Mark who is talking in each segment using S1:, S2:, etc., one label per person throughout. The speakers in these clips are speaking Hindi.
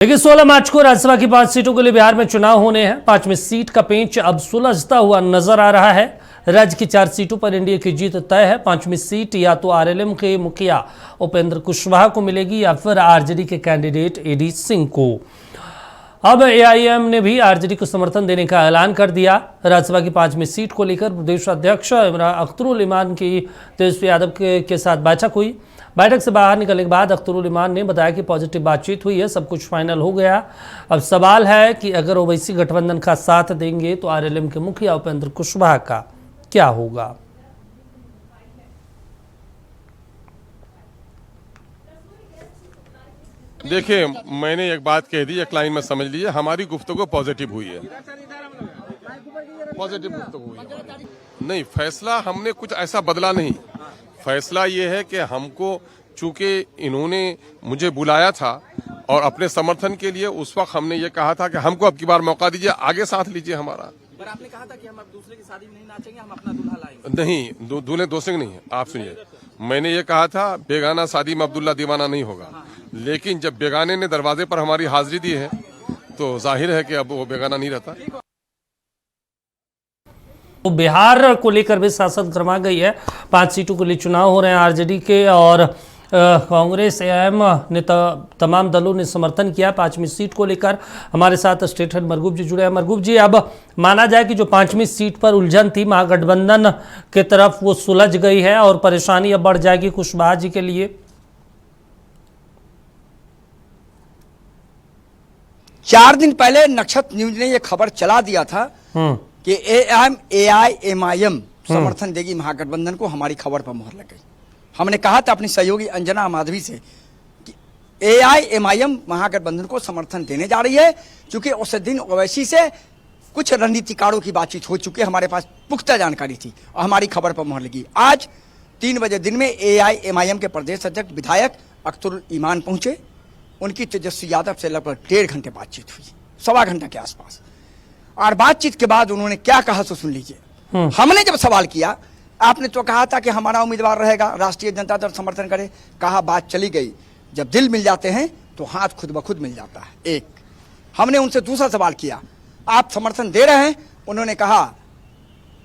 S1: देखिए 16 मार्च को राज्यसभा की 5 सीटों के लिए बिहार में चुनाव होने हैं। 5वीं सीट का पेंच अब सुलझता हुआ नजर आ रहा है। राज्य की 4 सीटों पर एनडीए की जीत तय है। 5वीं सीट या तो आरएलएम के मुखिया उपेंद्र कुशवाहा को मिलेगी या फिर आरजेडी के कैंडिडेट एडी सिंह को। अब एआईएम ने भी आरजेडी को समर्थन देने का ऐलान कर दिया। राज्यसभा की 5वीं सीट को लेकर प्रदेश अध्यक्ष अख्तरुल इमान की तेजस्वी यादव के साथ बैठक हुई। बैठक से बाहर निकलने के बाद अख्तरुल इमान ने बताया कि पॉजिटिव बातचीत हुई है, सब कुछ फाइनल हो गया। अब सवाल है कि अगर ओवैसी गठबंधन का साथ देंगे तो आरएलएम के मुखिया उपेंद्र कुशवाहा का क्या होगा।
S2: देखिए, मैंने एक बात कह दी, एक लाइन में समझ लीजिए, हमारी गुफ्तगू पॉजिटिव हुई है। पॉजिटिव गुफ्तगू हुई है। नहीं, फैसला हमने कुछ ऐसा बदला नहीं। फैसला ये है कि हमको, चूंकि इन्होंने मुझे बुलाया था और अपने समर्थन के लिए, उस वक्त हमने ये कहा था कि हमको अब की बार मौका दीजिए, आगे साथ लीजिए हमारा।
S3: पर आपने कहा था कि हम अब दूसरे की शादी में नहीं नाचेंगे, हम अपना दूल्हा लाएंगे।
S2: नहीं, दूल्हे दोस्ते नहीं है। आप सुनिए, मैंने ये कहा था बेगाना शादी में अब्दुल्ला दीवाना नहीं होगा। लेकिन जब बेगाने ने दरवाजे पर हमारी हाजिरी दी है तो जाहिर है कि अब वो बेगाना नहीं रहता।
S1: तो बिहार को लेकर भी सांसद गरमा गई है। 5 सीटों के लिए चुनाव हो रहे हैं। आरजेडी के और कांग्रेस एआईएम ने तमाम दलों ने समर्थन किया 5वीं सीट को लेकर। हमारे साथ स्टेट हेड मरगूब जी जुड़े हैं। मरगूब जी, अब माना जाए कि जो 5वीं सीट पर उलझन थी महागठबंधन के तरफ, वो सुलझ गई है और परेशानी अब बढ़ जाएगी कुशवाहा जी के लिए।
S3: 4 दिन पहले नक्षत्र न्यूज ने यह खबर चला दिया था कि एआईएमआईएम समर्थन देगी महागठबंधन को। हमारी खबर पर मुहर लग गई। हमने कहा था अपनी सहयोगी अंजना माधवी से कि एआईएमआईएम महागठबंधन को समर्थन देने जा रही है, क्योंकि उस दिन ओवैसी से कुछ रणनीतिकारों की बातचीत हो चुकी है। हमारे पास पुख्ता जानकारी थी और हमारी खबर पर मुहर लगी। आज 3 बजे दिन में एआईएमआईएम के प्रदेश अध्यक्ष विधायक अख्तरुल इमान पहुंचे। उनकी तेजस्वी यादव से लगभग 1.5 घंटे बातचीत हुई, 1.25 घंटे के आसपास। और बातचीत के बाद उन्होंने क्या कहा तो सुन लीजिए। हमने जब सवाल किया, आपने तो कहा था कि हमारा उम्मीदवार रहेगा, राष्ट्रीय जनता दल समर्थन करे। कहा बात चली गई, जब दिल मिल जाते हैं तो हाथ खुद ब खुद मिल जाता है। एक हमने उनसे दूसरा सवाल किया, आप समर्थन दे रहे हैं? उन्होंने कहा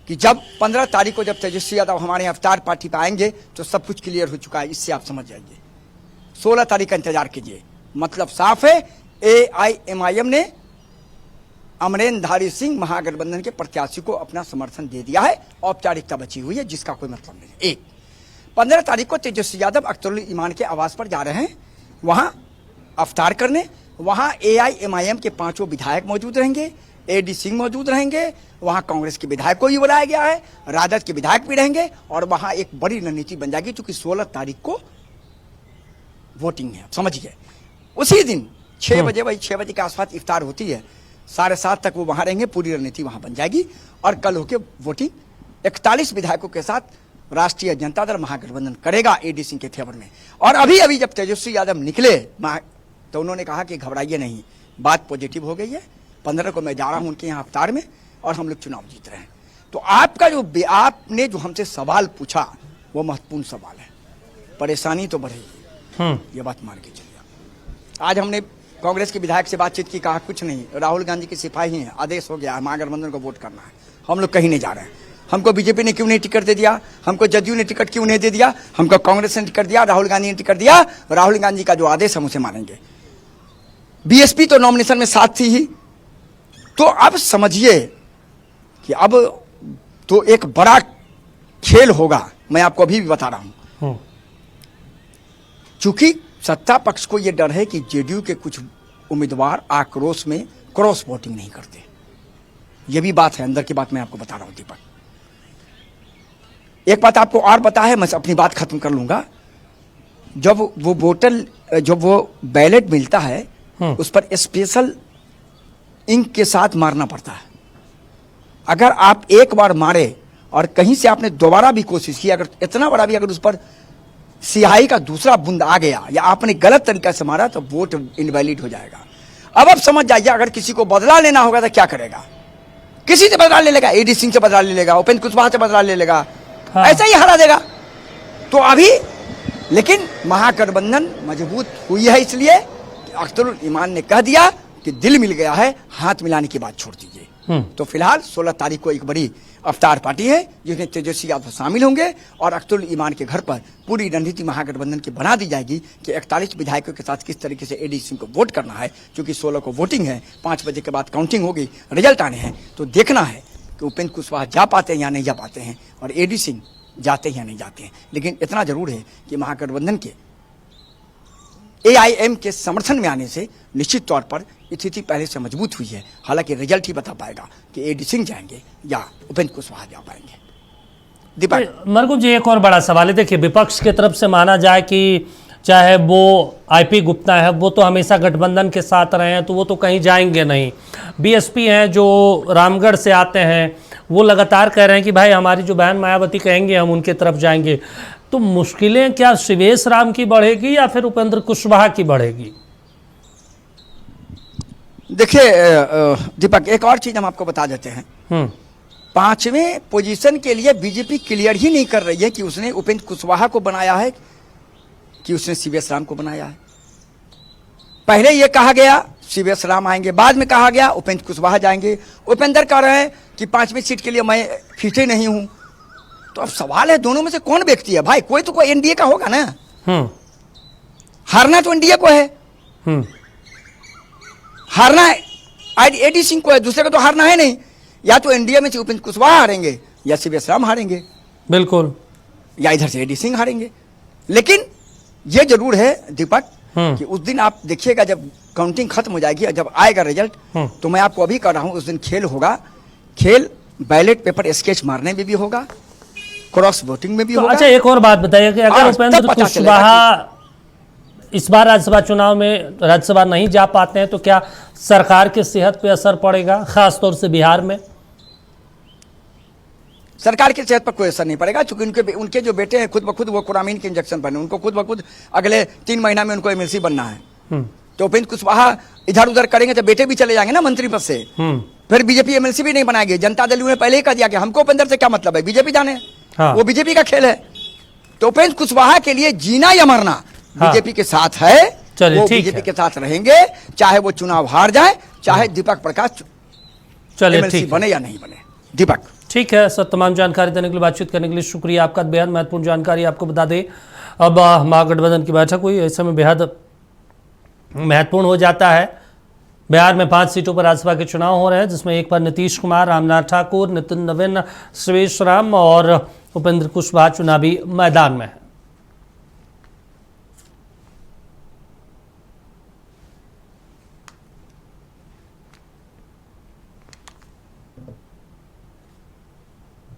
S3: कि जब 15 तारीख को जब तेजस्वी यादव हमारे यहाँ इफ्तार पार्टी पर आएंगे तो सब कुछ क्लियर हो चुका है, इससे आप समझ जाइए। 16 तारीख का इंतजार कीजिए। मतलब साफ है, एआईएमआईएम ने अमरेंद्रधारी सिंह महागठबंधन के प्रत्याशी को अपना समर्थन दे दिया है। औपचारिकता बची हुई है जिसका कोई मतलब नहीं है। 15 तारीख को तेजस्वी यादव अख्तरुल इमान के आवास पर जा रहे हैं, वहां अफ्तार करने। वहां एआईएमआईएम के 5 विधायक मौजूद रहेंगे, एडी सिंह मौजूद रहेंगे, वहां कांग्रेस के विधायक को भी बुलाया गया है, राजद के विधायक भी रहेंगे। और वहां एक बड़ी रणनीति बन जाएगी, क्योंकि 16 तारीख को वोटिंग है, समझिए। उसी दिन 6 बजे, वही 6 बजे के आसपास इफ्तार होती है, 7:30 तक वो वहां रहेंगे। पूरी रणनीति वहां बन जाएगी और कल होके वोटिंग 41 विधायकों के साथ राष्ट्रीय जनता दल महागठबंधन करेगा एडी सिंह के फेवर में। और अभी जब तेजस्वी यादव निकले तो उन्होंने कहा कि घबराइए नहीं, बात पॉजिटिव हो गई है। 15 को मैं जा रहा हूं उनके यहाँ इफ्तार में और हम लोग चुनाव जीत रहे हैं। तो आपका जो आपने जो हमसे सवाल पूछा वो महत्वपूर्ण सवाल है। परेशानी तो बढ़ेगी, ये बात मान के चलिए। आज हमने कांग्रेस के विधायक से बातचीत की, कहा कुछ नहीं, राहुल गांधी की सिपाही हैं, आदेश हो गया, महागठबंधन को वोट करना है, हम लोग कहीं नहीं जा रहे हैं। हमको बीजेपी ने क्यों नहीं टिकट दे दिया, हमको जदयू ने टिकट क्यों नहीं दे दिया, हमको कांग्रेस ने टिकट दिया, राहुल गांधी ने टिकट दिया। राहुल गांधी का जो आदेश हम उसे मानेंगे। बीएसपी तो नॉमिनेशन में साथ थी ही। तो अब समझिए कि अब तो एक बड़ा खेल होगा। मैं आपको अभी भी बता रहा हूं, चूंकि सत्ता पक्ष को यह डर है कि जेडीयू के कुछ उम्मीदवार आक्रोश में क्रॉस वोटिंग नहीं करते। यह भी बात है, अंदर की बात मैं आपको बता रहा हूं दीपक। एक बात आपको और पता है, मैं अपनी बात खत्म कर लूंगा। जब वो वोटर, जब वो बैलेट मिलता है, उस पर स्पेशल इंक के साथ मारना पड़ता है। अगर आप एक बार मारे और कहीं से आपने दोबारा भी कोशिश की, अगर इतना बड़ा भी अगर उस पर सियाही का दूसरा बूंद आ गया या आपने गलत तरीका से मारा तो वोट इनवैलिड हो जाएगा। अब आप समझ जाइए, अगर किसी को बदला लेना होगा तो क्या करेगा? किसी से बदला ले लेगा, एडी सिंह से बदला ले लेगा, उपेंद्र कुशवाहा से बदला ले लेगा। ऐसा ही हरा देगा। तो अभी लेकिन महागठबंधन मजबूत हुई है, इसलिए अख्तरुल ईमान ने कह दिया कि दिल मिल गया है, हाथ मिलाने की बात छोड़ दीजिए। तो फिलहाल 16 तारीख को एक बड़ी अफ्तार पार्टी है जिसमें तेजस्वी यादव शामिल होंगे और अख्तरुल ईमान के घर पर पूरी रणनीति महागठबंधन की बना दी जाएगी कि 41 विधायकों के साथ किस तरीके से एडी सिंह को वोट करना है। क्योंकि 16 को वोटिंग है, 5 बजे के बाद काउंटिंग होगी, रिजल्ट आने हैं, तो देखना है कि उपेंद्र कुशवाहा जा पाते हैं या नहीं जा पाते हैं और एडी सिंह जाते हैं या नहीं जाते हैं। लेकिन इतना जरूर है कि महागठबंधन के AIM के समर्थन में आने से निश्चित तौर पर स्थिति पहले से मजबूत हुई है। हालांकि रिजल्ट ही बता पाएगा कि एडी सिंह जाएंगे या उपेंद्र कुशवाहा जा पाएंगे। दीपक
S1: मरगुप जी, एक और बड़ा सवाल है। देखिए, विपक्ष की तरफ से माना जाए कि चाहे वो IP गुप्ता है, वो तो हमेशा गठबंधन के साथ रहे हैं, तो वो तो कहीं जाएंगे नहीं। BSP हैं जो रामगढ़ से आते हैं, वो लगातार कह रहे हैं कि भाई हमारी जो बहन मायावती कहेंगे हम उनके तरफ जाएंगे। तो मुश्किलें क्या शिवेश राम की बढ़ेगी या फिर उपेंद्र कुशवाहा की बढ़ेगी?
S3: देखिए दीपक, एक और चीज हम आपको बता देते हैं। 5वें पोजीशन के लिए बीजेपी क्लियर ही नहीं कर रही है कि उसने उपेंद्र कुशवाहा को बनाया है कि उसने शिवेश राम को बनाया है। पहले यह कहा गया शिवेश राम आएंगे, बाद में कहा गया उपेंद्र कुशवाहा जाएंगे। उपेंद्र कह रहे हैं कि 5वीं सीट के लिए मैं फिट ही नहीं हूं। तो अब सवाल है दोनों में से कौन व्यक्ति है भाई? कोई तो कोई एनडीए का होगा ना। हारना तो एनडीए को है, हारना एडी सिंह को है, दूसरे को तो हारना है नहीं। या तो एनडीए में से उपेंद्र कुशवाहा हारेंगे या शिवेश राम हारेंगे,
S1: बिल्कुल,
S3: या इधर से एडी सिंह हारेंगे। लेकिन यह जरूर है दीपक कि उस दिन आप देखिएगा जब काउंटिंग खत्म हो जाएगी, जब आएगा रिजल्ट, तो मैं आपको अभी कह रहा हूं उस दिन खेल होगा। खेल बैलेट पेपर स्केच मारने में भी होगा, क्रॉस वोटिंग में भी
S1: तो
S3: होगा।
S1: अच्छा, एक और बात बताइए कि अगर उपेंद्र कुशवाहा इस बार राज्यसभा चुनाव में राज्यसभा नहीं जा पाते हैं तो क्या सरकार की सेहत पे असर पड़ेगा, खासतौर से बिहार में?
S3: सरकार की सेहत पर कोई असर नहीं पड़ेगा, क्योंकि उनके जो बेटे हैं खुद ब खुद वो कुरामीन के इंजेक्शन बने, उनको खुद ब खुद अगले 3 महीना में उनको MLC बनना है। तो उपेंद्र कुशवाहा इधर उधर करेंगे तो बेटे भी चले जाएंगे ना मंत्री पद से, फिर बीजेपी MLC भी नहीं बनाएगी। जनता दल ने पहले ही कह दिया कि हमको उपेंद्र से क्या मतलब है, बीजेपी जाने। वो बीजेपी का खेल है। तो उपेंद्र कुशवाहा के लिए जीना या मरना बीजेपी के साथ है, वो बीजेपी के साथ रहेंगे, चाहे वो चुनाव हार जाए, चाहे दीपक प्रकाश MLC बने या नहीं बने। दीपक
S1: ठीक है सर, तमाम जानकारी देने के लिए, बातचीत करने के लिए शुक्रिया आपका। बेहद महत्वपूर्ण जानकारी आपको बता दें, अब महागठबंधन की बैठक हुई, ऐसे में बेहद महत्वपूर्ण हो जाता है। बिहार में 5 सीटों पर राज्यसभा के चुनाव हो रहे हैं, जिसमें एक पर नीतीश कुमार, रामनाथ ठाकुर, नितिन नवीन, शिवेश राम और उपेंद्र कुशवाहा चुनावी मैदान में है।